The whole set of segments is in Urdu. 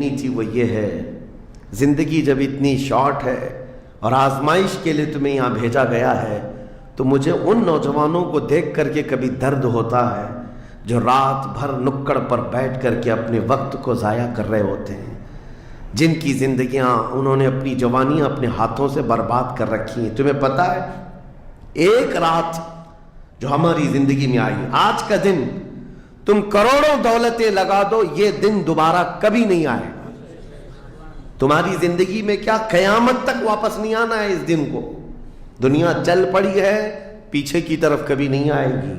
نہیں تھی وہ یہ ہے، زندگی جب اتنی شارٹ ہے اور آزمائش کے لیے تمہیں یہاں بھیجا گیا ہے تو مجھے ان نوجوانوں کو دیکھ کر کے کبھی درد ہوتا ہے جو رات بھر نکڑ پر بیٹھ کر کے اپنے وقت کو ضائع کر رہے ہوتے ہیں، جن کی زندگیاں انہوں نے اپنی جوانیاں اپنے ہاتھوں سے برباد کر رکھی ہیں۔ تمہیں پتہ ہے ایک رات جو ہماری زندگی میں آئی، آج کا دن تم کروڑوں دولتیں لگا دو، یہ دن دوبارہ کبھی نہیں آئے گا۔ تمہاری زندگی میں کیا قیامت تک واپس نہیں آنا ہے اس دن کو۔ دنیا چل پڑی ہے، پیچھے کی طرف کبھی نہیں آئے گی۔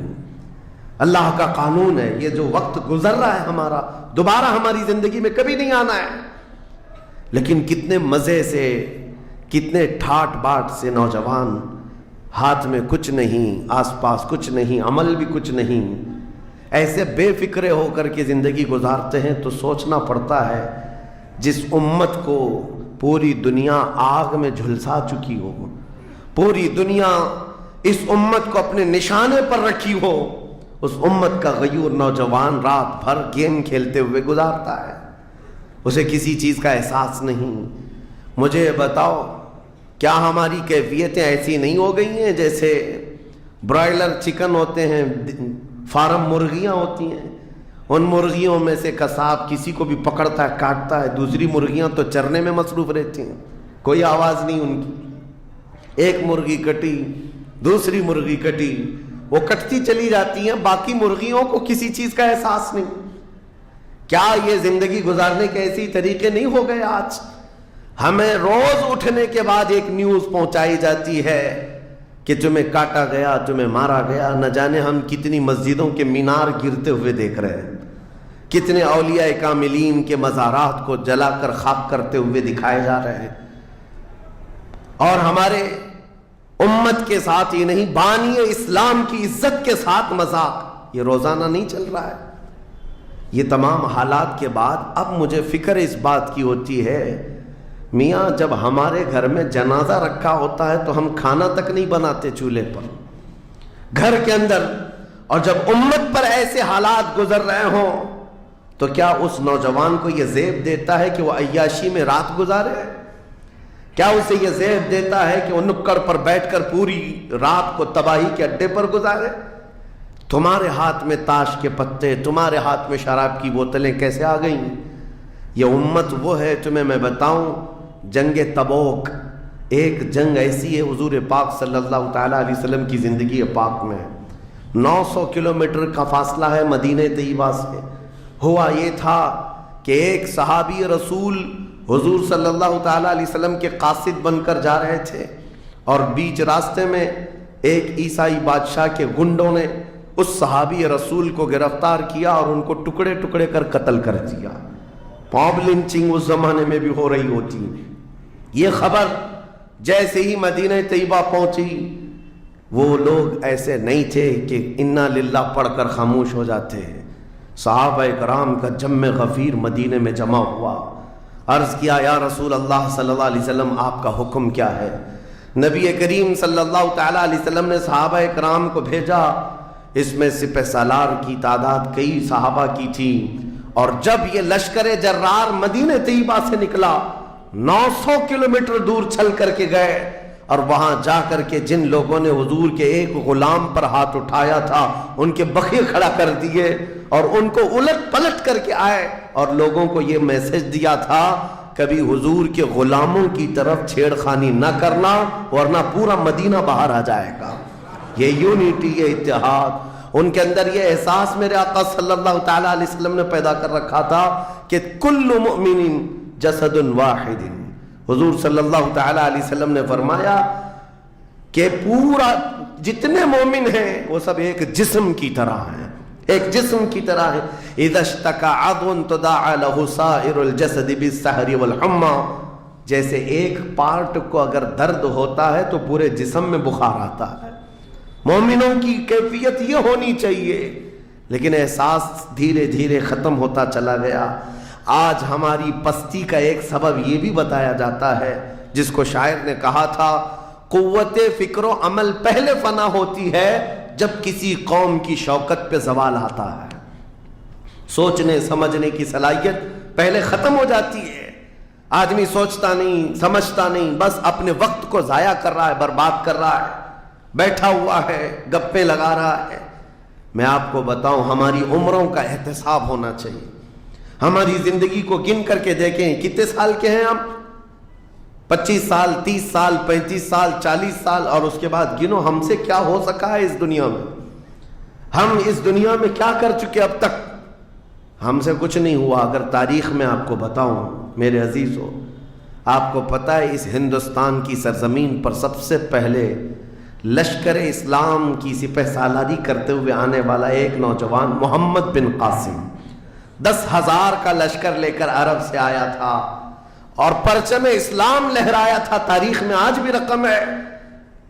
اللہ کا قانون ہے، یہ جو وقت گزر رہا ہے ہمارا دوبارہ ہماری زندگی میں کبھی نہیں آنا ہے۔ لیکن کتنے مزے سے، کتنے ٹھاٹ باٹ سے نوجوان، ہاتھ میں کچھ نہیں، آس پاس کچھ نہیں، عمل بھی کچھ نہیں، ایسے بے فکرے ہو کر کے زندگی گزارتے ہیں۔ تو سوچنا پڑتا ہے جس امت کو پوری دنیا آگ میں جھلسا چکی ہو، پوری دنیا اس امت کو اپنے نشانے پر رکھی ہو، اس امت کا غیور نوجوان رات بھر گیم کھیلتے ہوئے گزارتا ہے، اسے کسی چیز کا احساس نہیں۔ مجھے بتاؤ کیا ہماری کیفیتیں ایسی نہیں ہو گئی ہیں جیسے برائلر چکن ہوتے ہیں، فارم مرغیاں ہوتی ہیں، ان مرغیوں میں سے قصاب کسی کو بھی پکڑتا ہے کاٹتا ہے، دوسری مرغیاں تو چرنے میں مصروف رہتی ہیں، کوئی آواز نہیں ان کی۔ ایک مرغی کٹی، دوسری مرغی کٹی، وہ کٹتی چلی جاتی ہیں، باقی مرغیوں کو کسی چیز کا احساس نہیں۔ کیا یہ زندگی گزارنے کے ایسے طریقے نہیں ہو گئے آج؟ ہمیں روز اٹھنے کے بعد ایک نیوز پہنچائی جاتی ہے کہ تمہیں کاٹا گیا، تمہیں مارا گیا۔ نہ جانے ہم کتنی مسجدوں کے مینار گرتے ہوئے دیکھ رہے ہیں، کتنے اولیاء کاملین کے مزارات کو جلا کر خاک کرتے ہوئے دکھائے جا رہے ہیں۔ اور ہمارے امت کے ساتھ یہ نہیں، بانی اسلام کی عزت کے ساتھ مذاق، یہ روزانہ نہیں چل رہا ہے۔ یہ تمام حالات کے بعد اب مجھے فکر اس بات کی ہوتی ہے، میاں جب ہمارے گھر میں جنازہ رکھا ہوتا ہے تو ہم کھانا تک نہیں بناتے چولہے پر، گھر کے اندر، اور جب امت پر ایسے حالات گزر رہے ہوں تو کیا اس نوجوان کو یہ زیب دیتا ہے کہ وہ عیاشی میں رات گزارے؟ کیا اسے یہ زیب دیتا ہے کہ وہ نکڑ پر بیٹھ کر پوری رات کو تباہی کے اڈے پر گزارے؟ تمہارے ہاتھ میں تاش کے پتے، تمہارے ہاتھ میں شراب کی بوتلیں کیسے آ گئیں؟ یہ امت وہ ہے، تمہیں میں بتاؤں، جنگ تبوک ایک جنگ ایسی ہے حضور پاک صلی اللہ تعالیٰ علیہ وسلم کی زندگی پاک میں 900 کلومیٹر کا فاصلہ ہے مدینہ طیبہ سے۔ ہوا یہ تھا کہ ایک صحابی رسول حضور صلی اللہ تعالیٰ علیہ وسلم کے قاصد بن کر جا رہے تھے، اور بیچ راستے میں ایک عیسائی بادشاہ کے گنڈوں نے اس صحابی رسول کو گرفتار کیا اور ان کو ٹکڑے ٹکڑے کر قتل کر دیا۔ موب لنچنگ اس زمانے میں بھی ہو رہی ہوتی۔ یہ خبر جیسے ہی مدینہ طیبہ پہنچی، وہ لوگ ایسے نہیں تھے کہ انا للہ پڑھ کر خاموش ہو جاتے ہیں۔ صحابہ کرام کا جم غفیر مدینے میں جمع ہوا، عرض کیا یا رسول اللہ صلی اللہ علیہ وسلم آپ کا حکم کیا ہے؟ نبی کریم صلی اللہ تعالیٰ علیہ وسلم نے صحابہ کرام کو بھیجا، اس میں سپہ سالار کی تعداد کئی صحابہ کی تھی، اور جب یہ لشکر جرار مدینہ طیبہ سے نکلا 900 کلومیٹر دور چل کر کے گئے، اور وہاں جا کر کے جن لوگوں نے حضور کے ایک غلام پر ہاتھ اٹھایا تھا ان کے بخیے کھڑا کر دیے، اور ان کو الٹ پلٹ کر کے آئے اور لوگوں کو یہ میسج دیا تھا کبھی حضور کے غلاموں کی طرف چھیڑخانی نہ کرنا ورنہ پورا مدینہ باہر آ جائے گا۔ یہ یونٹی، یہ اتحاد، ان کے اندر یہ احساس میرے آقا صلی اللہ تعالیٰ علیہ وسلم نے پیدا کر رکھا تھا کہ کل مؤمن جسد واحد۔ حضور صلی اللہ تعالیٰ علیہ وسلم نے فرمایا کہ پورا جتنے مومن ہیں وہ سب ایک جسم کی طرح ہیں، ایک جسم کی طرح ہے۔ اذا اشتکى عضو تداعى له سائر الجسد بالسحر والحمى، جیسے ایک پارٹ کو اگر درد ہوتا ہے تو پورے جسم میں بخار آتا ہے۔ مومنوں کی کیفیت یہ ہونی چاہیے، لیکن احساس دھیرے دھیرے ختم ہوتا چلا گیا۔ آج ہماری پستی کا ایک سبب یہ بھی بتایا جاتا ہے، جس کو شاعر نے کہا تھا قوت فکر و عمل پہلے فنا ہوتی ہے جب کسی قوم کی شوکت پہ زوال آتا ہے۔ سوچنے سمجھنے کی صلاحیت پہلے ختم ہو جاتی ہے۔ آدمی سوچتا نہیں، سمجھتا نہیں، بس اپنے وقت کو ضائع کر رہا ہے، برباد کر رہا ہے، بیٹھا ہوا ہے، گپیں لگا رہا ہے۔ میں آپ کو بتاؤں، ہماری عمروں کا احتساب ہونا چاہیے۔ ہماری زندگی کو گن کر کے دیکھیں، کتنے سال کے ہیں ہم؟ 25 سال، 30 سال، 35 سال، 40 سال، اور اس کے بعد گنو ہم سے کیا ہو سکا ہے اس دنیا میں۔ ہم اس دنیا میں کیا کر چکے اب تک؟ ہم سے کچھ نہیں ہوا۔ اگر تاریخ میں آپ کو بتاؤں میرے عزیزو، آپ کو پتہ ہے اس ہندوستان کی سرزمین پر سب سے پہلے لشکر اسلام کی سپہ سالاری کرتے ہوئے آنے والا ایک نوجوان محمد بن قاسم 10,000 کا لشکر لے کر عرب سے آیا تھا اور پرچم اسلام لہرایا تھا۔ تاریخ میں آج بھی رقم ہے۔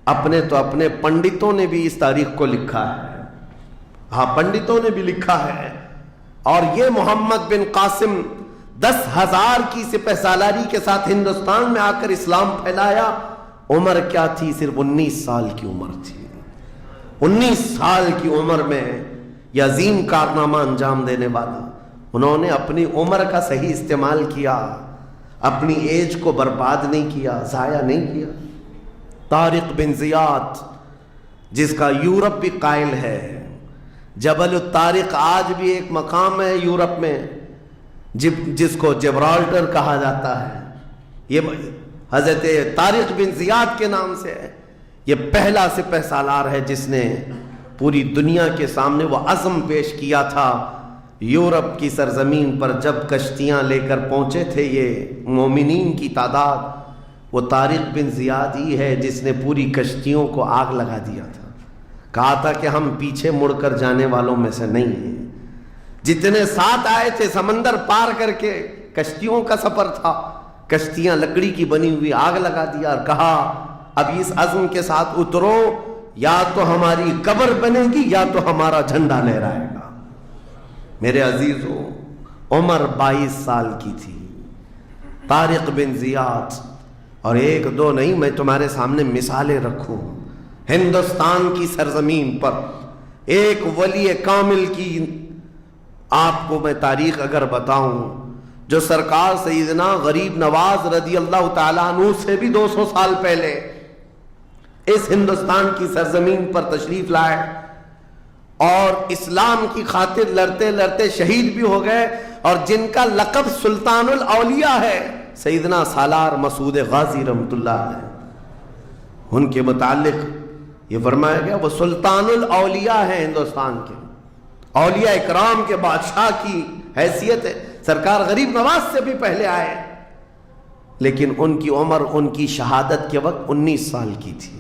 اپنے پنڈتوں نے بھی اس تاریخ کو لکھا ہے، ہاں پنڈتوں نے بھی لکھا ہے۔ اور یہ محمد بن قاسم 10,000 کی سپہ سالاری کے ساتھ ہندوستان میں آ کر اسلام پھیلایا۔ عمر کیا تھی؟ صرف 19 سال کی عمر تھی۔ 19 سال کی عمر میں یہ عظیم کارنامہ انجام دینے والا، انہوں نے اپنی عمر کا صحیح استعمال کیا، اپنی ایج کو برباد نہیں کیا، ضائع نہیں کیا۔ طارق بن زیاد، جس کا یورپ بھی قائل ہے، جبل الطارق آج بھی ایک مقام ہے یورپ میں جس کو جبرالٹر کہا جاتا ہے، یہ حضرت طارق بن زیاد کے نام سے ہے۔ یہ پہلا سپہ سالار ہے جس نے پوری دنیا کے سامنے وہ عزم پیش کیا تھا۔ یورپ کی سرزمین پر جب کشتیاں لے کر پہنچے تھے یہ مومنین کی تعداد، وہ طارق بن زیاد ہی ہے جس نے پوری کشتیوں کو آگ لگا دیا تھا۔ کہا تھا کہ ہم پیچھے مڑ کر جانے والوں میں سے نہیں ہیں۔ جتنے ساتھ آئے تھے سمندر پار کر کے، کشتیوں کا سفر تھا، کشتیاں لکڑی کی بنی ہوئی، آگ لگا دیا اور کہا اب اس عزم کے ساتھ اترو، یا تو ہماری قبر بنے گی یا تو ہمارا جھنڈا لہرائے گا۔ میرے عزیزو، عمر 22 سال کی تھی طارق بن زیاد، اور ایک دو نہیں، میں تمہارے سامنے مثالیں رکھوں۔ ہندوستان کی سرزمین پر ایک ولی کامل کی آپ کو میں تاریخ اگر بتاؤں، جو سرکار سیدنا غریب نواز رضی اللہ تعالیٰ عنہ سے بھی 200 سال پہلے اس ہندوستان کی سرزمین پر تشریف لائے اور اسلام کی خاطر لڑتے لڑتے شہید بھی ہو گئے، اور جن کا لقب سلطان الاولیاء ہے، سیدنا سالار مسعود غازی رحمۃ اللہ علیہ، ان کے متعلق یہ فرمایا گیا وہ سلطان الاولیاء ہے، ہندوستان کے اولیاء اکرام کے بادشاہ کی حیثیت ہے۔ سرکار غریب نواز سے بھی پہلے آئے، لیکن ان کی عمر ان کی شہادت کے وقت 19 سال کی تھی۔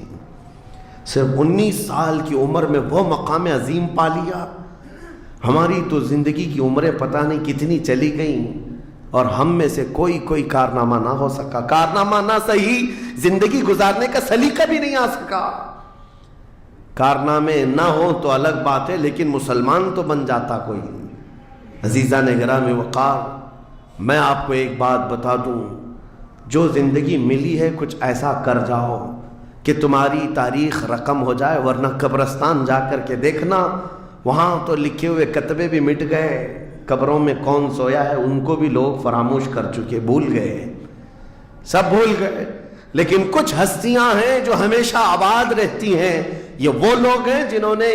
صرف 19 سال کی عمر میں وہ مقام عظیم پا لیا۔ ہماری تو زندگی کی عمریں پتہ نہیں کتنی چلی گئیں، اور ہم میں سے کوئی کارنامہ نہ ہو سکا، کارنامہ نہ صحیح زندگی گزارنے کا سلیقہ بھی نہیں آ سکا۔ کارنامے نہ ہوں تو الگ بات ہے، لیکن مسلمان تو بن جاتا کوئی۔ عزیزان گرامی وقار، میں آپ کو ایک بات بتا دوں، جو زندگی ملی ہے کچھ ایسا کر جاؤ کہ تمہاری تاریخ رقم ہو جائے، ورنہ قبرستان جا کر کے دیکھنا، وہاں تو لکھے ہوئے کتبے بھی مٹ گئے، قبروں میں کون سویا ہے ان کو بھی لوگ فراموش کر چکے، بھول گئے، سب بھول گئے۔ لیکن کچھ ہستیاں ہیں جو ہمیشہ آباد رہتی ہیں، یہ وہ لوگ ہیں جنہوں نے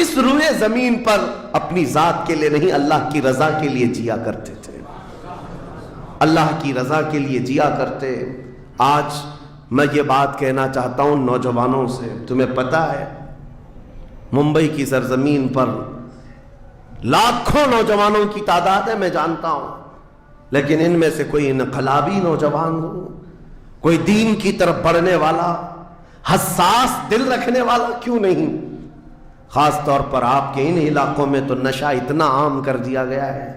اس روئے زمین پر اپنی ذات کے لیے نہیں، اللہ کی رضا کے لیے جیا کرتے تھے، اللہ کی رضا کے لیے جیا کرتے۔ آج میں یہ بات کہنا چاہتا ہوں نوجوانوں سے، تمہیں پتہ ہے ممبئی کی سرزمین پر لاکھوں نوجوانوں کی تعداد ہے، میں جانتا ہوں، لیکن ان میں سے کوئی انقلابی نوجوان ہو، کوئی دین کی طرف بڑھنے والا، حساس دل رکھنے والا کیوں نہیں؟ خاص طور پر آپ کے ان علاقوں میں تو نشہ اتنا عام کر دیا گیا ہے،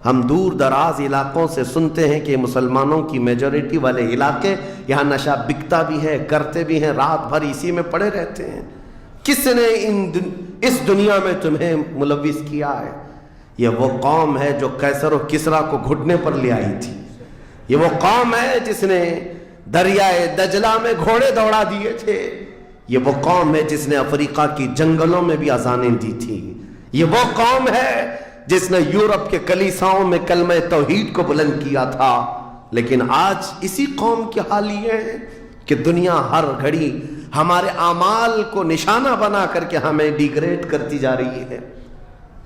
ہم دور دراز علاقوں سے سنتے ہیں کہ مسلمانوں کی میجورٹی والے علاقے، یہاں نشہ بکتا بھی ہے، کرتے بھی ہیں، رات بھر اسی میں پڑے رہتے ہیں۔ کس نے اس دنیا میں تمہیں ملوث کیا ہے؟ یہ وہ قوم ہے جو قیصر و کسریٰ کو گھٹنے پر لے آئی تھی، یہ وہ قوم ہے جس نے دریائے دجلہ میں گھوڑے دوڑا دیے تھے، یہ وہ قوم ہے جس نے افریقہ کی جنگلوں میں بھی اذانیں دی تھی، یہ وہ قوم ہے جس نے یورپ کے کلیساؤں میں کلمہ توحید کو بلند کیا تھا، لیکن آج اسی قوم کی حال یہ ہے کہ دنیا ہر گھڑی ہمارے اعمال کو نشانہ بنا کر کے ہمیں ڈیگریڈ کرتی جا رہی ہے۔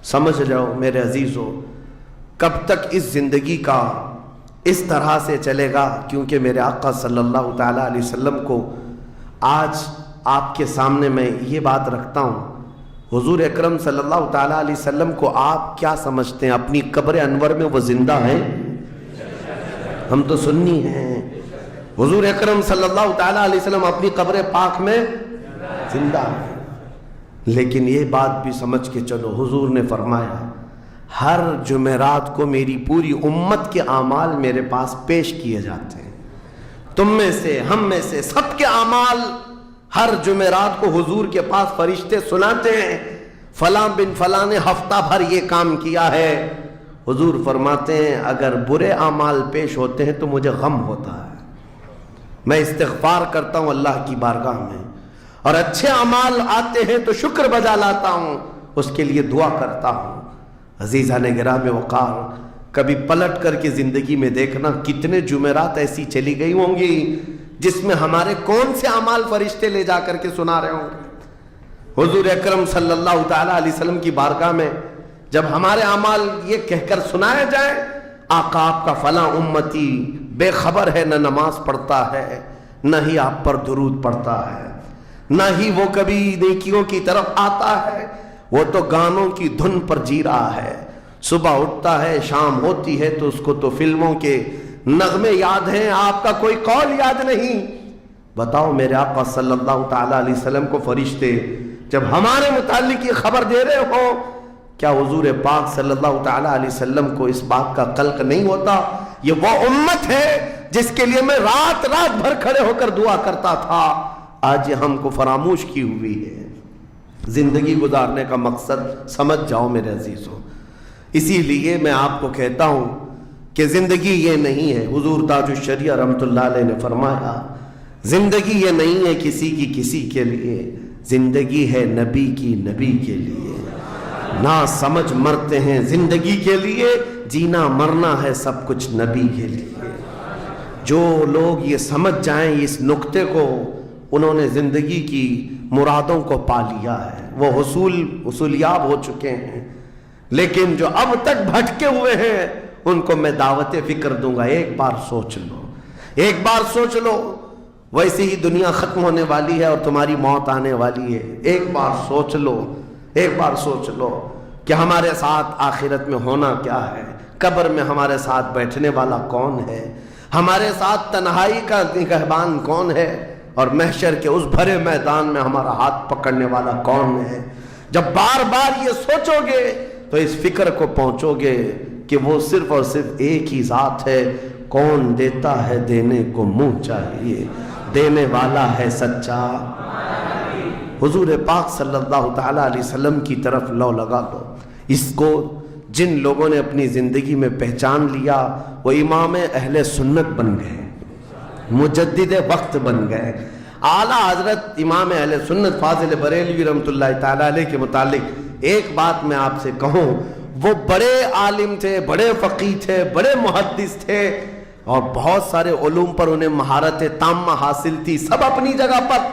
سمجھ جاؤ میرے عزیزو، کب تک اس زندگی کا اس طرح سے چلے گا؟ کیونکہ میرے آقا صلی اللہ تعالیٰ علیہ وسلم کو آج آپ کے سامنے میں یہ بات رکھتا ہوں، حضور اکرم صلی اللہ تعالیٰ علیہ وسلم کو آپ کیا سمجھتے ہیں؟ اپنی قبر انور میں وہ زندہ ہیں؟ ہم تو سنی ہیں۔ حضور اکرم صلی اللہ تعالیٰ علیہ وسلم اپنی قبر پاک میں زندہ ہیں، لیکن یہ بات بھی سمجھ کے چلو، حضور نے فرمایا ہر جمعرات کو میری پوری امت کے اعمال میرے پاس پیش کیے جاتے ہیں۔ تم میں سے، ہم میں سے، سب کے اعمال ہر جمعرات کو حضور کے پاس فرشتے سناتے ہیں، فلاں بن فلاں نے ہفتہ بھر یہ کام کیا ہے۔ حضور فرماتے ہیں اگر برے اعمال پیش ہوتے ہیں تو مجھے غم ہوتا ہے، میں استغفار کرتا ہوں اللہ کی بارگاہ میں، اور اچھے اعمال آتے ہیں تو شکر بجا لاتا ہوں، اس کے لیے دعا کرتا ہوں۔ عزیزان گرامی وقار، کبھی پلٹ کر کے زندگی میں دیکھنا کتنے جمعرات ایسی چلی گئی ہوں گی جس میں ہمارے کون سے اعمال فرشتے لے جا کر کے سنا رہے ہوں گے۔ حضور اکرم صلی اللہ تعالیٰ علیہ وسلم کی بارگاہ میں جب ہمارے اعمال یہ کہہ کر سنائے جائیں، آقا آپ کا فلاں امتی بے خبر ہے، نہ نماز پڑھتا ہے، نہ ہی آپ پر درود پڑھتا ہے، نہ ہی وہ کبھی نیکیوں کی طرف آتا ہے، وہ تو گانوں کی دھن پر جی رہا ہے، صبح اٹھتا ہے، شام ہوتی ہے تو اس کو تو فلموں کے نغمے یاد ہیں، آپ کا کوئی قول یاد نہیں۔ بتاؤ میرے آقا صلی اللہ تعالیٰ علیہ وسلم کو فرشتے جب ہمارے متعلق یہ خبر دے رہے ہو، کیا حضور پاک صلی اللہ تعالیٰ علیہ وسلم کو اس بات کا قلق نہیں ہوتا؟ یہ وہ امت ہے جس کے لیے میں رات رات بھر کھڑے ہو کر دعا کرتا تھا، آج یہ ہم کو فراموش کی ہوئی ہے۔ زندگی گزارنے کا مقصد سمجھ جاؤ میرے عزیزوں، اسی لیے میں آپ کو کہتا ہوں کہ زندگی یہ نہیں ہے، حضور تاج الشریعہ رحمۃ اللہ علیہ نے فرمایا زندگی یہ نہیں ہے کسی کی کسی کے لیے، زندگی ہے نبی کی نبی کے لیے، نہ سمجھ مرتے ہیں زندگی کے لیے، جینا مرنا ہے سب کچھ نبی کے لیے۔ جو لوگ یہ سمجھ جائیں اس نقطے کو، انہوں نے زندگی کی مرادوں کو پا لیا ہے، وہ حصولیاب ہو چکے ہیں۔ لیکن جو اب تک بھٹکے ہوئے ہیں ان کو میں دعوت فکر دوں گا، ایک بار سوچ لو، ایک بار سوچ لو، ویسے ہی دنیا ختم ہونے والی ہے اور تمہاری موت آنے والی ہے، ایک بار سوچ لو، ایک بار سوچ لو کہ ہمارے ساتھ آخرت میں ہونا کیا ہے، قبر میں ہمارے ساتھ بیٹھنے والا کون ہے، ہمارے ساتھ تنہائی کا نگہبان کون ہے، اور محشر کے اس بھرے میدان میں ہمارا ہاتھ پکڑنے والا کون ہے۔ جب بار بار یہ سوچو گے تو اس فکر کو پہنچو گے کہ وہ صرف اور صرف ایک ہی ذات ہے، کون دیتا ہے دینے کو منہ چاہیے، دینے والا ہے سچا۔ حضور پاک صلی اللہ تعالیٰ علیہ وسلم کی طرف لو لگا دو، اس کو جن لوگوں نے اپنی زندگی میں پہچان لیا وہ امام اہل سنت بن گئے، مجدد وقت بن گئے۔ اعلیٰ حضرت امام اہل سنت فاضل بریلوی رحمۃ اللہ تعالیٰ علیہ کے متعلق ایک بات میں آپ سے کہوں، وہ بڑے عالم تھے، بڑے فقیہ تھے، بڑے محدث تھے، اور بہت سارے علوم پر انہیں مہارت تامہ حاصل تھی، سب اپنی جگہ پر،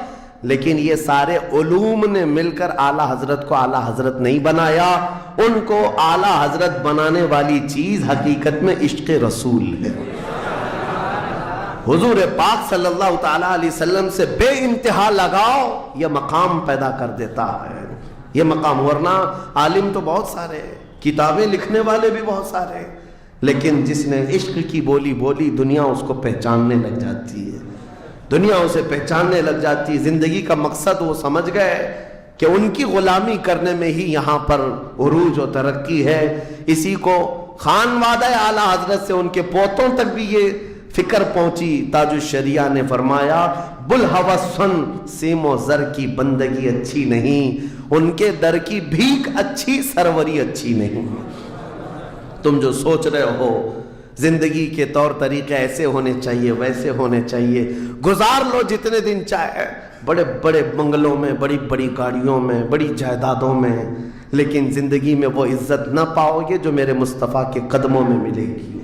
لیکن یہ سارے علوم نے مل کر اعلیٰ حضرت کو اعلیٰ حضرت نہیں بنایا۔ ان کو اعلیٰ حضرت بنانے والی چیز حقیقت میں عشق رسول ہے۔ حضور پاک صلی اللہ تعالیٰ علیہ وسلم سے بے انتہا لگاؤ، یہ مقام پیدا کر دیتا ہے، یہ مقام۔ ورنہ عالم تو بہت سارے، کتابیں لکھنے والے بھی بہت سارے، لیکن جس نے عشق کی بولی بولی دنیا اس کو پہچاننے لگ جاتی ہے، دنیا اسے پہچاننے لگ جاتی ہے۔ زندگی کا مقصد وہ سمجھ گئے کہ ان کی غلامی کرنے میں ہی یہاں پر عروج و ترقی ہے۔ اسی کو خانوادہ اعلیٰ حضرت سے ان کے پوتوں تک بھی یہ فکر پہنچی۔ تاج الشریعہ نے فرمایا بلہوسن سیم و زر کی بندگی اچھی نہیں، ان کے در کی بھیک اچھی، سروری اچھی نہیں۔ تم جو سوچ رہے ہو زندگی کے طور طریقے ایسے ہونے چاہیے، ویسے ہونے چاہیے، گزار لو جتنے دن چاہے، بڑے بڑے بنگلوں میں، بڑی بڑی گاڑیوں میں، بڑی جائیدادوں میں، لیکن زندگی میں وہ عزت نہ پاؤ گے جو میرے مصطفیٰ کے قدموں میں ملے گی،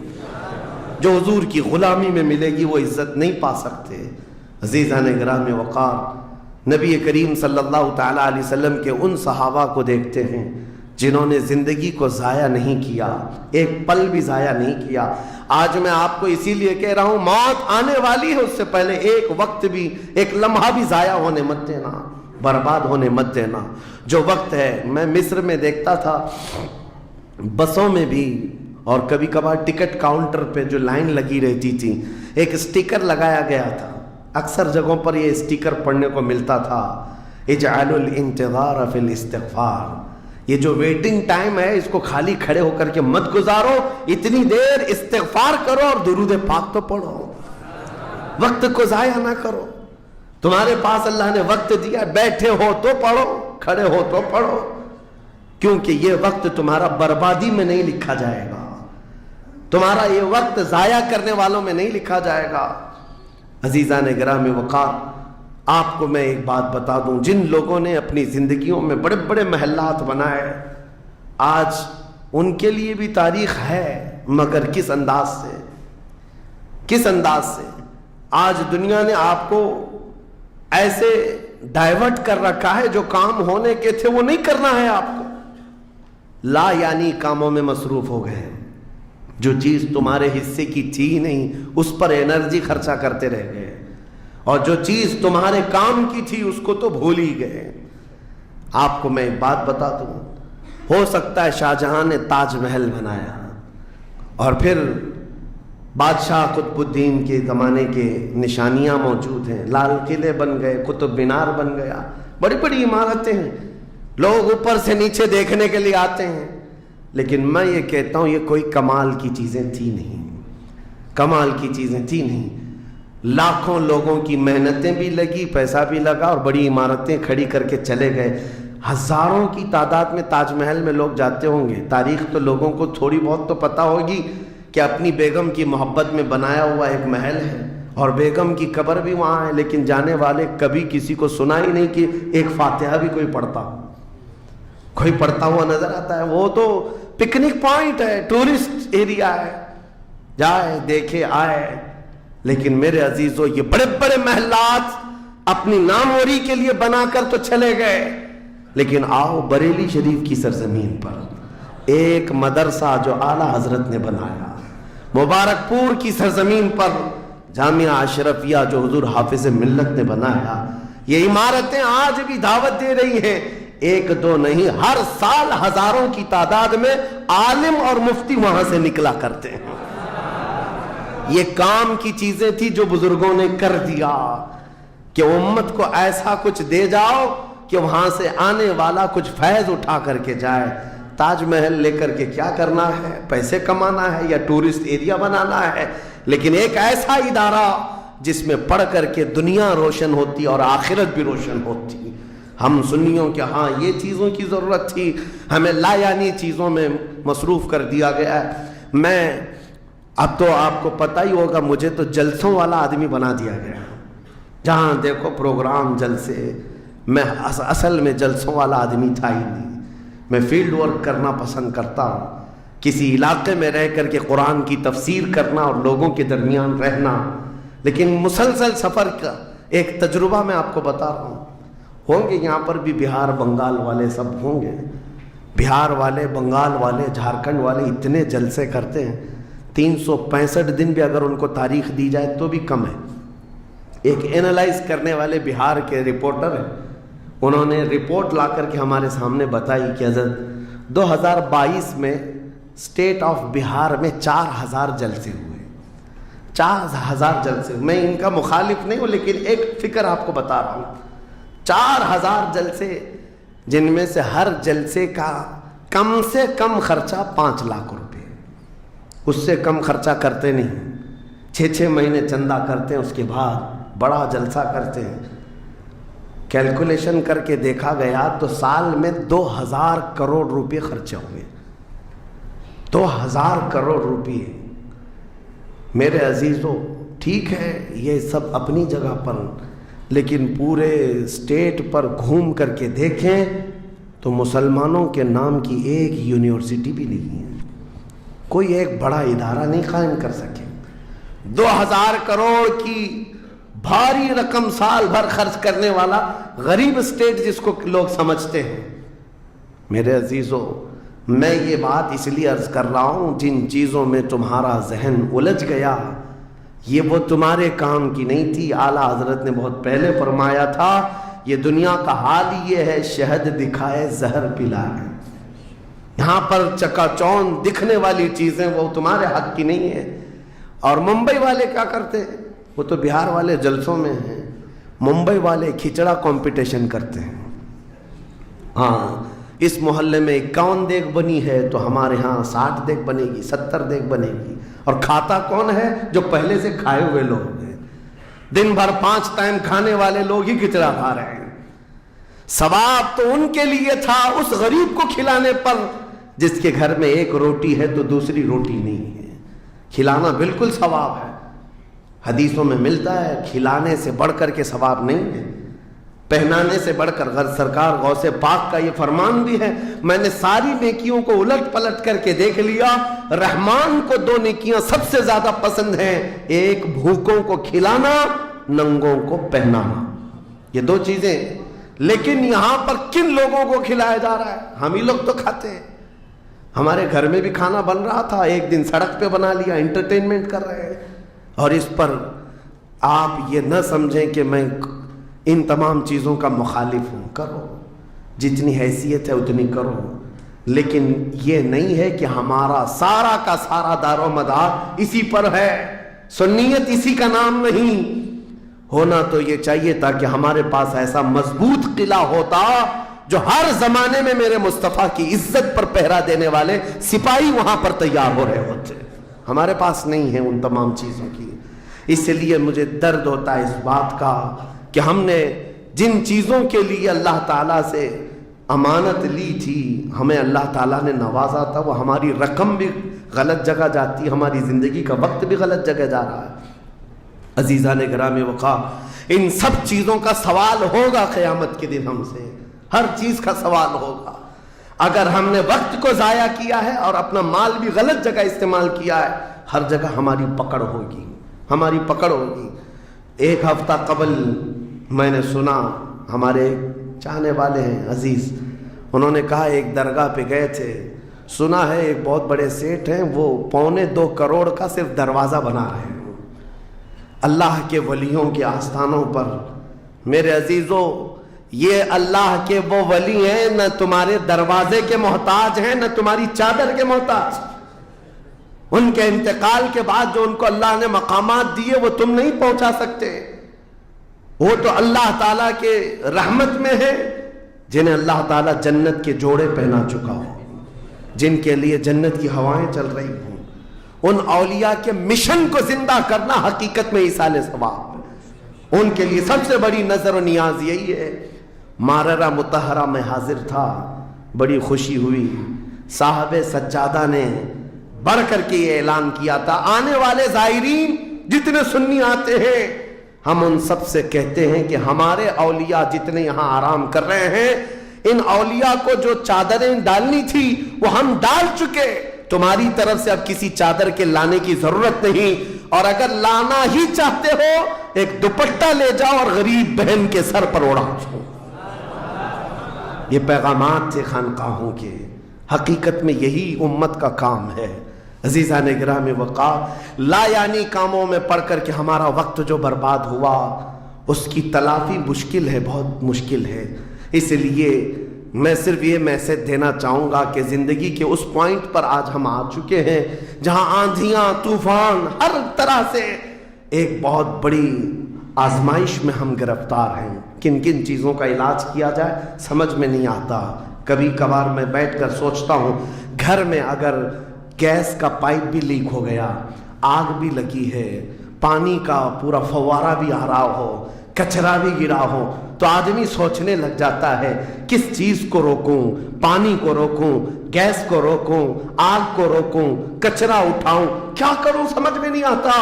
جو حضور کی غلامی میں ملے گی وہ عزت نہیں پا سکتے۔ عزیزان گرام وقار، نبی کریم صلی اللہ تعالیٰ علیہ وسلم کے ان صحابہ کو دیکھتے ہیں جنہوں نے زندگی کو ضائع نہیں کیا، ایک پل بھی ضائع نہیں کیا۔ آج میں آپ کو اسی لیے کہہ رہا ہوں، موت آنے والی ہے، اس سے پہلے ایک وقت بھی، ایک لمحہ بھی ضائع ہونے مت دینا، برباد ہونے مت دینا۔ جو وقت ہے، میں مصر میں دیکھتا تھا بسوں میں بھی، اور کبھی کبھار ٹکٹ کاؤنٹر پہ جو لائن لگی رہتی تھی، ایک اسٹیکر لگایا گیا تھا، اکثر جگہوں پر یہ اسٹیکر پڑھنے کو ملتا تھا، اجعلوا الانتظار فی الاستغفار، یہ جو ویٹنگ ٹائم ہے اس کو خالی کھڑے ہو کر کے مت گزارو، اتنی دیر استغفار کرو اور درود پاک تو پڑھو، وقت کو ضائع نہ کرو۔ تمہارے پاس اللہ نے وقت دیا، بیٹھے ہو تو پڑھو، کھڑے ہو تو پڑھو، کیونکہ یہ وقت تمہارا بربادی میں نہیں لکھا جائے گا، تمہارا یہ وقت ضائع کرنے والوں میں نہیں لکھا جائے گا۔ عزیزان گرامی وقار، آپ کو میں ایک بات بتا دوں، جن لوگوں نے اپنی زندگیوں میں بڑے بڑے محلات بنائے، آج ان کے لیے بھی تاریخ ہے، مگر کس انداز سے، کس انداز سے۔ آج دنیا نے آپ کو ایسے ڈائیورٹ کر رکھا ہے، جو کام ہونے کے تھے وہ نہیں کرنا ہے آپ کو، لا یعنی کاموں میں مصروف ہو گئے، جو چیز تمہارے حصے کی تھی نہیں اس پر انرجی خرچہ کرتے رہ گئے، اور جو چیز تمہارے کام کی تھی اس کو تو بھول ہی گئے۔ آپ کو میں ایک بات بتا دوں، ہو سکتا ہے شاہ جہاں نے تاج محل بنایا، اور پھر بادشاہ قطب الدین کے زمانے کے نشانیاں موجود ہیں، لال قلعے بن گئے، قطب مینار بن گیا، بڑی بڑی عمارتیں ہیں، لوگ اوپر سے نیچے دیکھنے کے لیے آتے ہیں، لیکن میں یہ کہتا ہوں یہ کوئی کمال کی چیزیں تھی نہیں، کمال کی چیزیں تھی نہیں۔ لاکھوں لوگوں کی محنتیں بھی لگی، پیسہ بھی لگا، اور بڑی عمارتیں کھڑی کر کے چلے گئے۔ ہزاروں کی تعداد میں تاج محل میں لوگ جاتے ہوں گے، تاریخ تو لوگوں کو تھوڑی بہت تو پتہ ہوگی کہ اپنی بیگم کی محبت میں بنایا ہوا ایک محل ہے، اور بیگم کی قبر بھی وہاں ہے، لیکن جانے والے کبھی کسی کو سنا ہی نہیں کہ ایک فاتحہ بھی کوئی پڑھتا ہوا نظر آتا ہے۔ وہ تو پکنک پوائنٹ ہے، ٹورسٹ ایریا ہے، جائے دیکھے آئے۔ لیکن میرے عزیزو، یہ بڑے بڑے محلات اپنی ناموری کے لیے بنا کر تو چلے گئے، لیکن آؤ بریلی شریف کی سرزمین پر ایک مدرسہ جو اعلیٰ حضرت نے بنایا، مبارک پور کی سرزمین پر جامعہ اشرفیہ جو حضور حافظ ملت نے بنایا، یہ عمارتیں آج بھی دعوت دے رہی ہیں، ایک دو نہیں، ہر سال ہزاروں کی تعداد میں عالم اور مفتی وہاں سے نکلا کرتے ہیں۔ یہ کام کی چیزیں تھی جو بزرگوں نے کر دیا کہ امت کو ایسا کچھ دے جاؤ کہ وہاں سے آنے والا کچھ فیض اٹھا کر کے جائے۔ تاج محل لے کر کے کیا کرنا ہے؟ پیسے کمانا ہے یا ٹورسٹ ایریا بنانا ہے؟ لیکن ایک ایسا ادارہ جس میں پڑھ کر کے دنیا روشن ہوتی اور آخرت بھی روشن ہوتی۔ ہم سنیوں کہ ہاں یہ چیزوں کی ضرورت تھی، ہمیں لا یعنی چیزوں میں مصروف کر دیا گیا ہے۔ میں اب تو آپ کو پتہ ہی ہوگا، مجھے تو جلسوں والا آدمی بنا دیا گیا، جہاں دیکھو پروگرام جلسے۔ میں اصل میں جلسوں والا آدمی تھا ہی نہیں، میں فیلڈ ورک کرنا پسند کرتا ہوں، کسی علاقے میں رہ کر کے قرآن کی تفسیر کرنا اور لوگوں کے درمیان رہنا۔ لیکن مسلسل سفر کا ایک تجربہ میں آپ کو بتا رہا ہوں، ہوں گے یہاں پر بھی بہار بنگال والے، سب ہوں گے، بہار والے، بنگال والے، جھارکھنڈ والے اتنے جلسے کرتے ہیں، 365 دن بھی اگر ان کو تاریخ دی جائے تو بھی کم ہے۔ ایک اینالائز کرنے والے بہار کے رپورٹر ہیں، انہوں نے رپورٹ لا کر کے ہمارے سامنے بتائی کہ حضرت 2022 میں اسٹیٹ آف بہار میں 4000 جلسے ہوئے، 4000 جلسے۔ میں ان کا مخالف نہیں ہوں، لیکن ایک فکر آپ کو بتا رہا ہوں، 4000 جلسے، جن میں سے ہر جلسے کا کم سے کم خرچہ 5 لاکھ روپے، اس سے کم خرچہ کرتے نہیں، 6 مہینے چندہ کرتے ہیں، اس کے بعد بڑا جلسہ کرتے ہیں۔ کیلکولیشن کر کے دیکھا گیا تو سال میں 2000 کروڑ روپے خرچے ہوئے، 2000 کروڑ روپے۔ میرے عزیزو، ٹھیک ہے یہ سب اپنی جگہ پر، لیکن پورے اسٹیٹ پر گھوم کر کے دیکھیں تو مسلمانوں کے نام کی ایک یونیورسٹی بھی نہیں ہے، کوئی ایک بڑا ادارہ نہیں قائم کر سکے۔ 2000 کروڑ کی بھاری رقم سال بھر خرچ کرنے والا غریب اسٹیٹ جس کو لوگ سمجھتے ہیں۔ میرے عزیزو، میں یہ بات اس لیے عرض کر رہا ہوں، جن چیزوں میں تمہارا ذہن الجھ گیا یہ وہ تمہارے کام کی نہیں تھی۔ اعلیٰ حضرت نے بہت پہلے فرمایا تھا، یہ دنیا کا حال یہ ہے، شہد دکھائے زہر پلائے۔ یہاں پر چکا چوند دکھنے والی چیزیں وہ تمہارے حق کی نہیں ہے۔ اور ممبئی والے کیا کرتے ہیں؟ وہ تو بہار والے جلسوں میں ہیں، ممبئی والے کھچڑا کمپٹیشن کرتے ہیں۔ ہاں، اس محلے میں 51 دیگ بنی ہے تو ہمارے ہاں 60 دیگ بنے گی، 70 دیگ بنے گی۔ اور کھاتا کون ہے؟ جو پہلے سے کھائے ہوئے لوگ ہیں، دن بھر 5 ٹائم کھانے والے لوگ ہی کھچڑا کھا رہے ہیں۔ ثواب تو ان کے لیے تھا اس غریب کو کھلانے پر جس کے گھر میں ایک روٹی ہے تو دوسری روٹی نہیں ہے۔ کھلانا بالکل ثواب ہے، حدیثوں میں ملتا ہے، کھلانے سے بڑھ کر کے ثواب نہیں ہے، پہنانے سے بڑھ کر۔ سرکار غوث پاک کا یہ فرمان بھی ہے، میں نے ساری نیکیوں کو الٹ پلٹ کر کے دیکھ لیا، رحمان کو 2 نیکیاں سب سے زیادہ پسند ہیں، ایک بھوکوں کو کھلانا، ننگوں کو پہنانا، یہ 2 چیزیں۔ لیکن یہاں پر کن لوگوں کو کھلایا جا رہا ہے؟ ہم ہی لوگ تو کھاتے ہیں۔ ہمارے گھر میں بھی کھانا بن رہا تھا، ایک دن سڑک پہ بنا لیا، انٹرٹینمنٹ کر رہے ہیں۔ اور اس پر آپ یہ نہ سمجھیں کہ میں ان تمام چیزوں کا مخالف ہوں، کرو جتنی حیثیت ہے اتنی کرو، لیکن یہ نہیں ہے کہ ہمارا سارا کا سارا دار و مدار اسی پر ہے۔ سنیت اسی کا نام نہیں ہونا، تو یہ چاہیے تھا کہ ہمارے پاس ایسا مضبوط قلعہ ہوتا جو ہر زمانے میں میرے مصطفیٰ کی عزت پر پہرا دینے والے سپاہی وہاں پر تیار ہو رہے ہوتے۔ ہمارے پاس نہیں ہے ان تمام چیزوں کی، اس لیے مجھے درد ہوتا ہے اس بات کا کہ ہم نے جن چیزوں کے لیے اللہ تعالیٰ سے امانت لی تھی، ہمیں اللہ تعالیٰ نے نوازا تھا، وہ ہماری رقم بھی غلط جگہ جاتی، ہماری زندگی کا وقت بھی غلط جگہ جا رہا ہے۔ عزیزان گرامی وقار، ان سب چیزوں کا سوال ہوگا قیامت کے دن ہم سے، ہر چیز کا سوال ہوگا۔ اگر ہم نے وقت کو ضائع کیا ہے اور اپنا مال بھی غلط جگہ استعمال کیا ہے، ہر جگہ ہماری پکڑ ہوگی، ہماری پکڑ ہوگی۔ ایک ہفتہ قبل میں نے سنا، ہمارے چاہنے والے ہیں عزیز، انہوں نے کہا ایک درگاہ پہ گئے تھے، سنا ہے ایک بہت بڑے سیٹ ہیں، وہ 2.25 کروڑ کا صرف دروازہ بنا رہے ہیں اللہ کے ولیوں کے آستانوں پر۔ میرے عزیزو، یہ اللہ کے وہ ولی ہیں، نہ تمہارے دروازے کے محتاج ہیں، نہ تمہاری چادر کے محتاج۔ ان کے انتقال کے بعد جو ان کو اللہ نے مقامات دیے وہ تم نہیں پہنچا سکتے، وہ تو اللہ تعالیٰ کے رحمت میں ہے، جنہیں اللہ تعالیٰ جنت کے جوڑے پہنا چکا ہو، جن کے لیے جنت کی ہوائیں چل رہی ہوں۔ ان اولیاء کے مشن کو زندہ کرنا حقیقت میں ایصال ثواب، ان کے لیے سب سے بڑی نظر و نیاز یہی ہے۔ ماررہ مطہرہ میں حاضر تھا، بڑی خوشی ہوئی، صاحب سجادہ نے بڑھ کر کے یہ اعلان کیا تھا، آنے والے زائرین جتنے سنی آتے ہیں، ہم ان سب سے کہتے ہیں کہ ہمارے اولیاء جتنے یہاں آرام کر رہے ہیں، ان اولیاء کو جو چادریں ڈالنی تھی وہ ہم ڈال چکے، تمہاری طرف سے اب کسی چادر کے لانے کی ضرورت نہیں، اور اگر لانا ہی چاہتے ہو ایک دوپٹہ لے جاؤ اور غریب بہن کے سر پر اوڑا دو۔ یہ پیغامات تھے خانقاہوں کے، حقیقت میں یہی امت کا کام ہے۔ عزیزان گرامی وقار، لا یعنی کاموں میں پڑھ کر کے ہمارا وقت جو برباد ہوا اس کی تلافی مشکل ہے، بہت مشکل ہے۔ اس لیے میں صرف یہ میسج دینا چاہوں گا کہ زندگی کے اس پوائنٹ پر آج ہم آ چکے ہیں جہاں آندھیاں، طوفان، ہر طرح سے ایک بہت بڑی آزمائش میں ہم گرفتار ہیں۔ کن کن چیزوں کا علاج کیا جائے سمجھ میں نہیں آتا۔ کبھی کبھار میں بیٹھ کر سوچتا ہوں، گھر میں اگر گیس کا پائپ بھی لیک ہو گیا، آگ بھی لگی ہے، پانی کا پورا فوارہ بھی آ رہا ہو، کچرا بھی گرا ہو، تو آدمی سوچنے لگ جاتا ہے کس چیز کو روکوں، پانی کو روکوں، گیس کو روکوں، آگ کو روکوں، کچرا اٹھاؤں، کیا کروں سمجھ میں نہیں آتا۔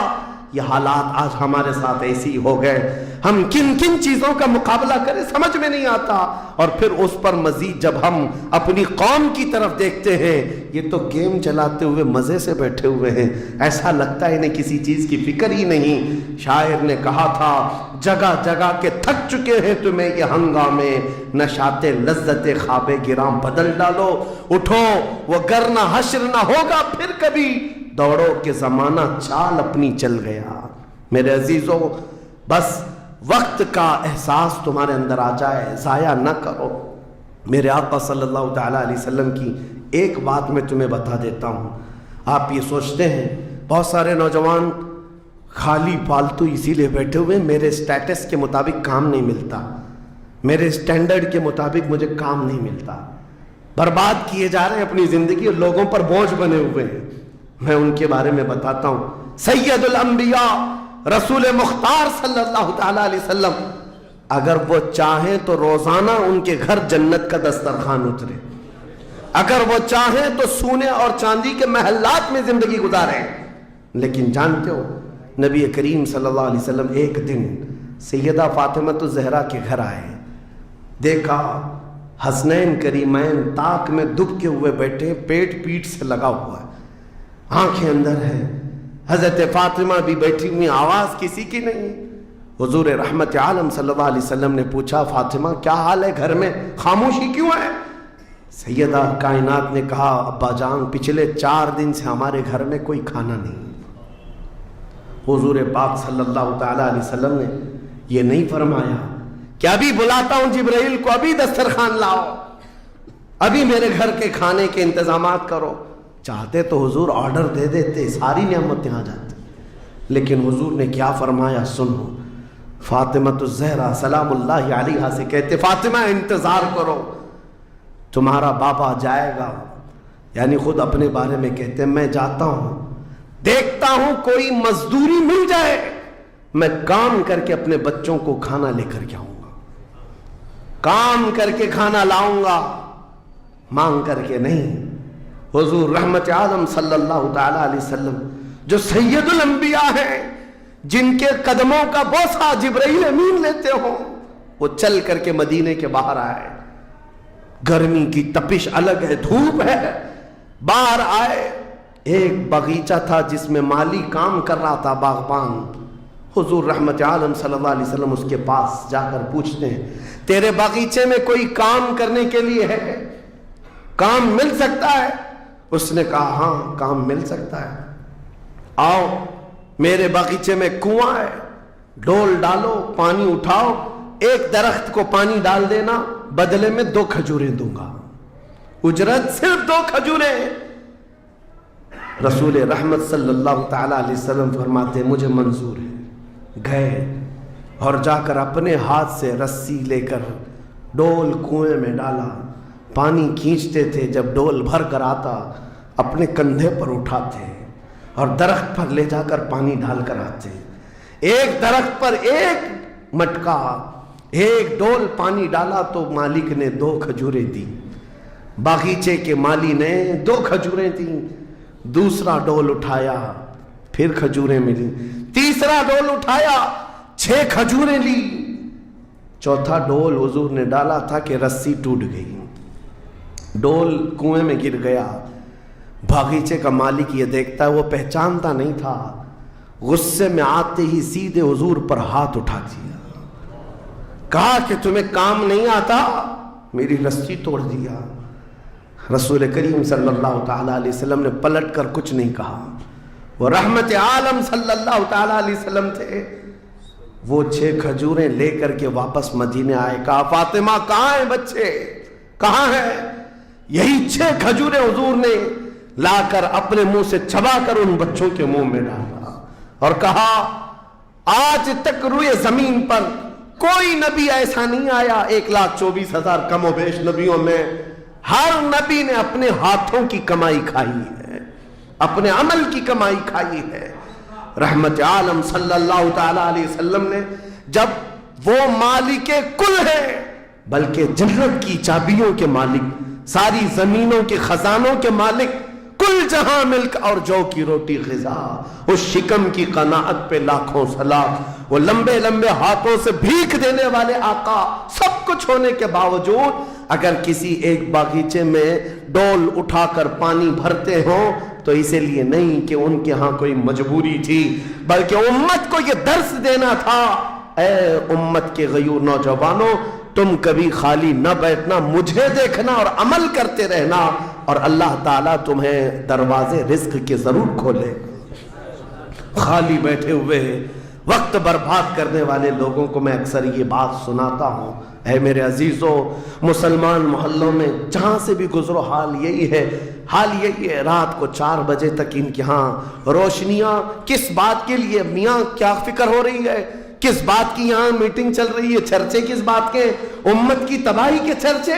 یہ حالات آج ہمارے ساتھ ایسی ہو گئے، ہم کن کن چیزوں کا مقابلہ کریں سمجھ میں نہیں آتا، اور پھر اس پر مزید جب ہم اپنی قوم کی طرف دیکھتے ہیں، یہ تو گیم چلاتے ہوئے مزے سے بیٹھے ہوئے ہیں، ایسا لگتا ہے انہیں کسی چیز کی فکر ہی نہیں۔ شاعر نے کہا تھا جگہ جگہ کے تھک چکے ہیں تمہیں یہ ہنگامے، نشاط لذت خواب گراں بدل ڈالو، اٹھو وہ گرنا حشر نہ ہوگا پھر کبھی، دوڑو کہ زمانہ چال اپنی چل گیا۔ میرے عزیزو، بس وقت کا احساس تمہارے اندر آ جائے، ضائع نہ کرو۔ میرے آقا صلی اللہ تعالیٰ علیہ وسلم کی ایک بات میں تمہیں بتا دیتا ہوں۔ آپ یہ سوچتے ہیں بہت سارے نوجوان خالی فالتو اسی لیے بیٹھے ہوئے، میرے سٹیٹس کے مطابق کام نہیں ملتا، میرے سٹینڈرڈ کے مطابق مجھے کام نہیں ملتا، برباد کیے جا رہے ہیں اپنی زندگی اور لوگوں پر بوجھ بنے ہوئے ہیں۔ میں ان کے بارے میں بتاتا ہوں۔ سید الانبیاء رسول مختار صلی اللہ تعالیٰ علیہ وسلم، اگر وہ چاہیں تو روزانہ ان کے گھر جنت کا دسترخوان اترے، اگر وہ چاہیں تو سونے اور چاندی کے محلات میں زندگی گزاریں، لیکن جانتے ہو نبی کریم صلی اللہ علیہ وسلم ایک دن سیدہ فاطمہ الزہرا کے گھر آئے، دیکھا حسنین کریمین تاک میں دب کے ہوئے بیٹھے، پیٹ پیٹ سے لگا ہوا ہے، آنکھیں اندر ہے، حضرت فاطمہ بھی بیٹھی ہوئی، آواز کسی کی نہیں۔ حضور رحمت عالم صلی اللہ علیہ وسلم نے پوچھا فاطمہ کیا حال ہے، گھر میں خاموشی کیوں ہے؟ سیدہ کائنات نے کہا ابا جان پچھلے 4 دن سے ہمارے گھر میں کوئی کھانا نہیں۔ حضور پاک صلی اللہ تعالیٰ علیہ وسلم نے یہ نہیں فرمایا کہ ابھی بلاتا ہوں جبرائیل کو، ابھی دسترخوان لاؤ، ابھی میرے گھر کے کھانے کے انتظامات کرو۔ چاہتے تو حضور آرڈر دے دیتے، ساری نعمتیں آ جاتی، لیکن حضور نے کیا فرمایا سنو۔ فاطمہ الزہرا سلام اللہ علیہا سے کہتے فاطمہ انتظار کرو، تمہارا بابا جائے گا، یعنی خود اپنے بارے میں کہتے میں جاتا ہوں، دیکھتا ہوں کوئی مزدوری مل جائے، میں کام کر کے اپنے بچوں کو کھانا لے کر کے آؤں گا، کام کر کے کھانا لاؤں گا، مانگ کر کے نہیں۔ حضور رحمت عالم صلی اللہ تعالیٰ علیہ وسلم جو سید الانبیاء ہیں، جن کے قدموں کا بوسہ جبرائیل امین لیتے ہوں، وہ چل کر کے مدینے کے باہر آئے، گرمی کی تپش الگ ہے، دھوپ ہے، باہر آئے، ایک باغیچہ تھا جس میں مالی کام کر رہا تھا، باغبان۔ حضور رحمت عالم صلی اللہ علیہ وسلم اس کے پاس جا کر پوچھتے ہیں تیرے باغیچے میں کوئی کام کرنے کے لیے ہے، کام مل سکتا ہے؟ اس نے کہا ہاں کام مل سکتا ہے، آؤ میرے باغیچے میں کنواں ہے، ڈول ڈالو، پانی اٹھاؤ، ایک درخت کو پانی ڈال دینا، بدلے میں 2 کھجوریں دوں گا، اجرت صرف 2 کھجوریں۔ رسول رحمت صلی اللہ تعالیٰ علیہ وسلم فرماتے مجھے منظور ہے۔ گئے اور جا کر اپنے ہاتھ سے رسی لے کر ڈول کنویں میں ڈالا، پانی کھینچتے تھے، جب ڈول بھر کر آتا اپنے کندھے پر اٹھاتے اور درخت پر لے جا کر پانی ڈال کر آتے، ایک درخت پر ایک مٹکا، ایک ڈول پانی ڈالا تو مالک نے 2 کھجوریں دی، باغیچے کے مالی نے 2 کھجوریں دیں، دوسرا ڈول اٹھایا پھر کھجوریں ملی، تیسرا ڈول اٹھایا 6 کھجوریں لی، چوتھا ڈول حضور نے ڈالا تھا کہ رسی ٹوٹ گئی، ڈول کنویں میں گر گیا۔ باغیچے کا مالک یہ دیکھتا ہے، وہ پہچانتا نہیں تھا، غصے میں آتے ہی سیدھے حضور پر ہاتھ اٹھا دیا، کہا کہ تمہیں کام نہیں آتا، میری رسی توڑ دیا۔ رسول کریم صلی اللہ تعالیٰ علیہ وسلم نے پلٹ کر کچھ نہیں کہا، وہ رحمت عالم صلی اللہ تعالیٰ علیہ وسلم تھے، وہ 6 کھجوریں لے کر کے واپس مدینے آئے، کہا فاطمہ کہاں ہیں بچے، کہاں ہیں؟ یہی 6 کھجوریں حضور نے لا کر اپنے منہ سے چبا کر ان بچوں کے منہ میں ڈالا اور کہا آج تک روئے زمین پر کوئی نبی ایسا نہیں آیا، 1,24,000 کم و بیش نبیوں میں ہر نبی نے اپنے ہاتھوں کی کمائی کھائی ہے، اپنے عمل کی کمائی کھائی ہے۔ رحمت عالم صلی اللہ تعالیٰ علیہ وسلم نے جب وہ مالک کل ہے، بلکہ جنت کی چابیوں کے مالک، ساری زمینوں کے خزانوں کے مالک، کل جہاں ملک اور جو کی روٹی غذا، اس شکم کی قناعت پہ لاکھوں سلام، وہ لمبے لمبے ہاتھوں سے بھیک دینے والے آقا، سب کچھ ہونے کے باوجود اگر کسی ایک باغیچے میں ڈول اٹھا کر پانی بھرتے ہوں تو اسی لیے نہیں کہ ان کے ہاں کوئی مجبوری تھی، بلکہ امت کو یہ درس دینا تھا، اے امت کے غیور نوجوانوں، تم کبھی خالی نہ بیٹھنا، مجھے دیکھنا اور عمل کرتے رہنا، اور اللہ تعالیٰ تمہیں دروازے رزق کے ضرور کھولے۔ خالی بیٹھے ہوئے وقت برباد کرنے والے لوگوں کو میں اکثر یہ بات سناتا ہوں، اے میرے عزیزوں، مسلمان محلوں میں جہاں سے بھی گزرو حال یہی ہے، رات کو 4 بجے تک ان کے ہاں روشنیاں، کس بات کے لیے؟ میاں کیا فکر ہو رہی ہے؟ کس بات کی یہاں میٹنگ چل رہی ہے؟ چرچے کس بات کے؟ امت کی تباہی کے چرچے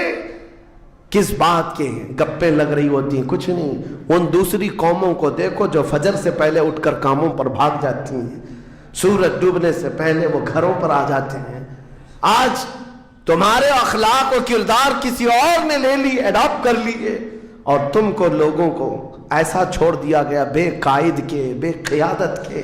کس بات کے؟ گپیں لگ رہی ہوتی ہیں، کچھ نہیں۔ ان دوسری قوموں کو دیکھو جو فجر سے پہلے اٹھ کر کاموں پر بھاگ جاتی ہیں، سورج ڈوبنے سے پہلے وہ گھروں پر آ جاتے ہیں۔ آج تمہارے اخلاق و کردار کسی اور نے لے لی، اڈاپٹ کر لیے، اور تم کو لوگوں کو ایسا چھوڑ دیا گیا بے قائد کے، بے قیادت کے۔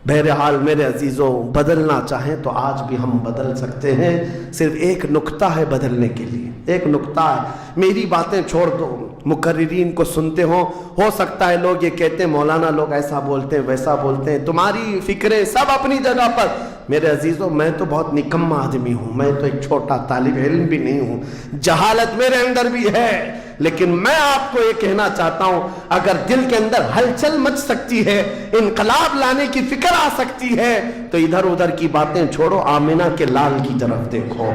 بہرحال میرے عزیزوں، بدلنا چاہیں تو آج بھی ہم بدل سکتے ہیں، صرف ایک نکتہ ہے بدلنے کے لیے، ایک نکتہ ہے۔ میری باتیں چھوڑ دو، مقررین کو سنتے ہو سکتا ہے لوگ یہ کہتے ہیں مولانا لوگ ایسا بولتے ہیں ویسا بولتے ہیں، تمہاری فکریں سب اپنی جگہ پر۔ میرے عزیزوں، میں تو بہت نکما آدمی ہوں، میں تو ایک چھوٹا طالب علم بھی نہیں ہوں، جہالت میرے اندر بھی ہے، لیکن میں آپ کو یہ کہنا چاہتا ہوں، اگر دل کے اندر ہلچل مچ سکتی ہے، انقلاب لانے کی فکر آ سکتی ہے، تو ادھر ادھر کی باتیں چھوڑو، آمنہ کے لال کی طرف دیکھو۔